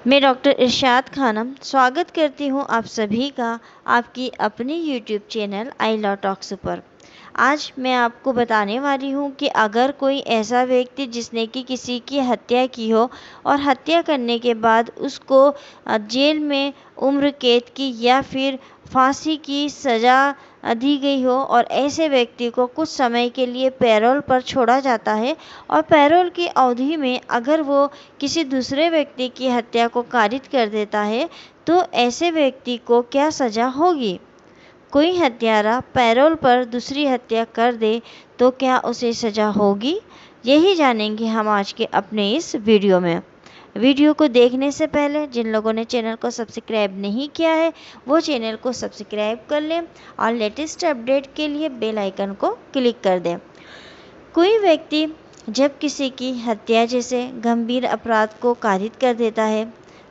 मैं डॉक्टर इरशाद खानम स्वागत करती हूँ आप सभी का आपकी अपनी YouTube channel I love talks पर। आज मैं आपको बताने वाली हूँ कि अगर कोई ऐसा व्यक्ति जिसने कि किसी की हत्या की हो और हत्या करने के बाद उसको जेल में उम्र कैद की या फिर फांसी की सज़ा दी गई हो और ऐसे व्यक्ति को कुछ समय के लिए पैरोल पर छोड़ा जाता है और पैरोल की अवधि में अगर वो किसी दूसरे व्यक्ति की हत्या को कारित कर देता है तो ऐसे व्यक्ति को क्या सज़ा होगी। कोई हत्यारा पैरोल पर दूसरी हत्या कर दे तो क्या उसे सज़ा होगी, यही जानेंगे हम आज के अपने इस वीडियो में। वीडियो को देखने से पहले जिन लोगों ने चैनल को सब्सक्राइब नहीं किया है वो चैनल को सब्सक्राइब कर लें और लेटेस्ट अपडेट के लिए बेल आइकन को क्लिक कर दें। कोई व्यक्ति जब किसी की हत्या जैसे गंभीर अपराध को कारित कर देता है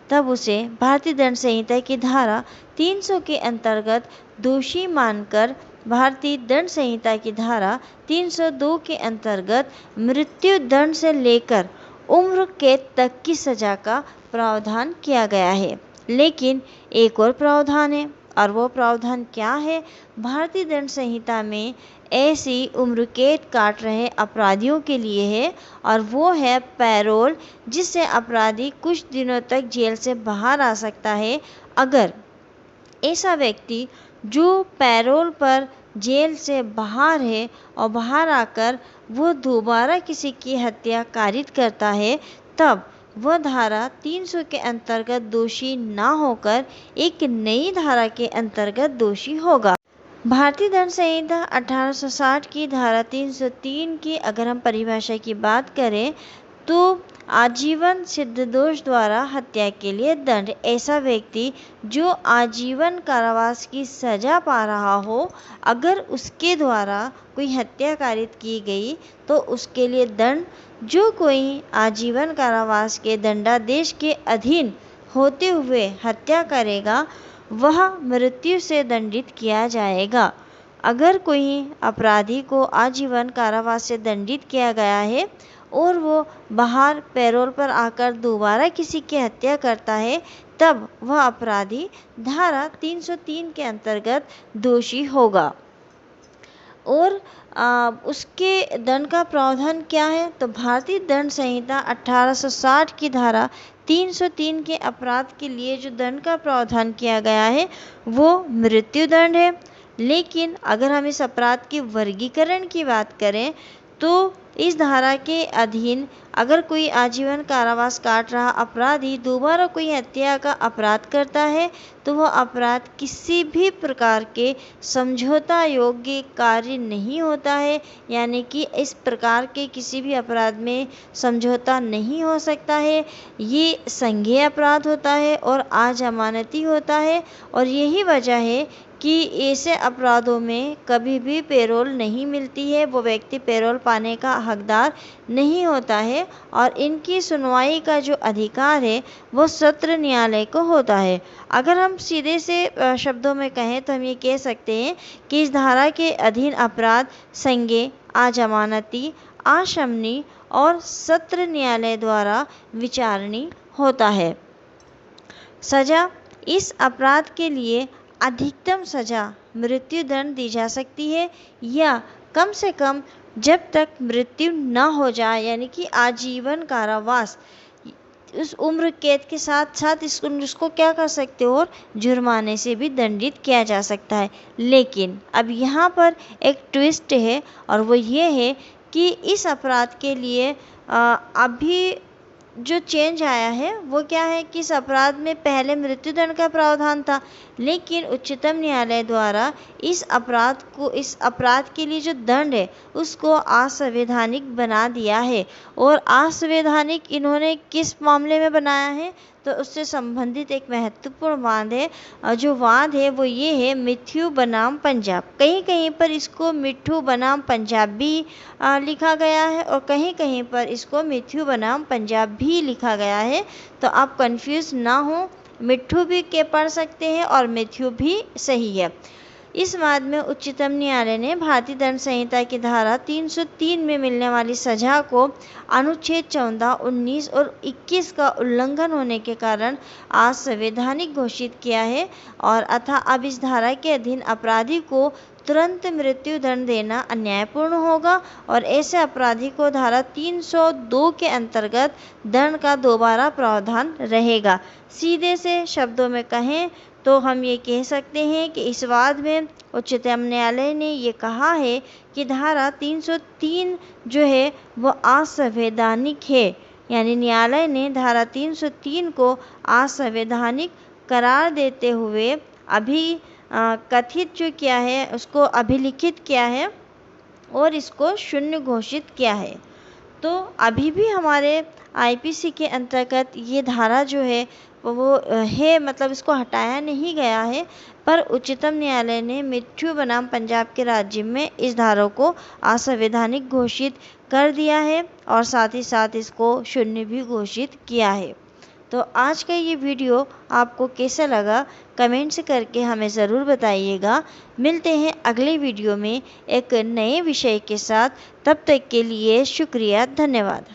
तब उसे भारतीय दंड संहिता की धारा 300 के अंतर्गत दोषी मानकर भारतीय दंड संहिता की धारा 302 के अंतर्गत मृत्यु दंड से लेकर उम्र कैद तक की सजा का प्रावधान किया गया है। लेकिन एक और प्रावधान है और वो प्रावधान क्या है। भारतीय दंड संहिता में ऐसी उम्र कैद काट रहे अपराधियों के लिए है और वो है पैरोल, जिससे अपराधी कुछ दिनों तक जेल से बाहर आ सकता है। अगर ऐसा व्यक्ति जो पैरोल पर जेल से बाहर है और बाहर आकर वो दोबारा किसी की हत्या कारित करता है तब वह धारा 300 के अंतर्गत दोषी ना होकर एक नई धारा के अंतर्गत दोषी होगा। भारतीय दंड संहिता 1860 की धारा 303 की अगर हम परिभाषा की बात करें तो आजीवन सिद्ध दोष द्वारा हत्या के लिए दंड ऐसा व्यक्ति जो आजीवन कारावास की सजा पा रहा हो, अगर उसके द्वारा कोई हत्या कारित की गई तो उसके लिए दंड जो कोई आजीवन कारावास के दंडादेश के अधीन होते हुए हत्या करेगा वह मृत्यु से दंडित किया जाएगा। अगर कोई अपराधी को आजीवन कारावास से दंडित किया गया है और वो बाहर पैरोल पर आकर दोबारा किसी की हत्या करता है तब वह अपराधी धारा 303 के अंतर्गत दोषी होगा। और उसके दंड का प्रावधान क्या है तो भारतीय दंड संहिता 1860 की धारा 303 के अपराध के लिए जो दंड का प्रावधान किया गया है वो मृत्यु दंड है। लेकिन अगर हम इस अपराध के वर्गीकरण की बात करें तो इस धारा के अधीन अगर कोई आजीवन कारावास काट रहा अपराधी दोबारा कोई हत्या का अपराध करता है तो वह अपराध किसी भी प्रकार के समझौता योग्य कार्य नहीं होता है, यानी कि इस प्रकार के किसी भी अपराध में समझौता नहीं हो सकता है। ये संज्ञेय अपराध होता है और अजमानती होता है और यही वजह है कि ऐसे अपराधों में कभी भी पैरोल नहीं मिलती है, वो व्यक्ति पैरोल पाने का हकदार नहीं होता है और इनकी सुनवाई का जो अधिकार है वो सत्र न्यायालय को होता है। अगर हम सीधे से शब्दों में कहें तो हम ये कह सकते हैं कि इस धारा के अधीन अपराध संज्ञेय, अजमानती, आशमनी और सत्र न्यायालय द्वारा विचारणीय होता है। सजा इस अपराध के लिए अधिकतम सजा मृत्यु दंड दी जा सकती है या कम से कम जब तक मृत्यु न हो जाए, यानी कि आजीवन कारावास। उस उम्र कैद के साथ साथ इसको क्या कर सकते हो और जुर्माने से भी दंडित किया जा सकता है। लेकिन अब यहाँ पर एक ट्विस्ट है और वो ये है कि इस अपराध के लिए अभी जो चेंज आया है वो क्या है कि इस अपराध में पहले मृत्युदंड का प्रावधान था, लेकिन उच्चतम न्यायालय द्वारा इस अपराध के लिए जो दंड है उसको असंवैधानिक बना दिया है। और असंवैधानिक इन्होंने किस मामले में बनाया है तो उससे संबंधित एक महत्वपूर्ण वाद है और जो वाद है वो ये है मिथ्यू बनाम पंजाब। कहीं कहीं पर इसको मिट्ठू बनाम पंजाब भी लिखा गया है और कहीं कहीं पर इसको मिथ्यू बनाम पंजाब भी लिखा गया है, तो आप कंफ्यूज ना हो, मिट्ठू भी के पढ़ सकते हैं और मिथ्यू भी सही है। इस मामले में उच्चतम न्यायालय ने भारतीय दंड संहिता की धारा 303 में मिलने वाली सजा को अनुच्छेद 14, 19 और 21 का उल्लंघन होने के कारण असंवैधानिक घोषित किया है और अतः अब इस धारा के अधीन अपराधी को तुरंत मृत्यु दंड देना अन्यायपूर्ण होगा और ऐसे अपराधी को धारा 302 के अंतर्गत दंड का दोबारा प्रावधान रहेगा। सीधे से शब्दों में कहें तो हम ये कह सकते हैं कि इस वाद में उच्चतम न्यायालय ने ये कहा है कि धारा 303 जो है वो असंवैधानिक है, यानी न्यायालय ने धारा 303 को असंवैधानिक करार देते हुए कथित जो किया है उसको अभिलिखित किया है और इसको शून्य घोषित किया है। तो अभी भी हमारे आईपीसी के अंतर्गत ये धारा जो है वो है, मतलब इसको हटाया नहीं गया है, पर उच्चतम न्यायालय ने मृत्यु बनाम पंजाब के राज्य में इस धारा को असंवैधानिक घोषित कर दिया है और साथ ही साथ इसको शून्य भी घोषित किया है। तो आज का ये वीडियो आपको कैसा लगा कमेंट्स करके हमें ज़रूर बताइएगा। मिलते हैं अगले वीडियो में एक नए विषय के साथ, तब तक के लिए शुक्रिया, धन्यवाद।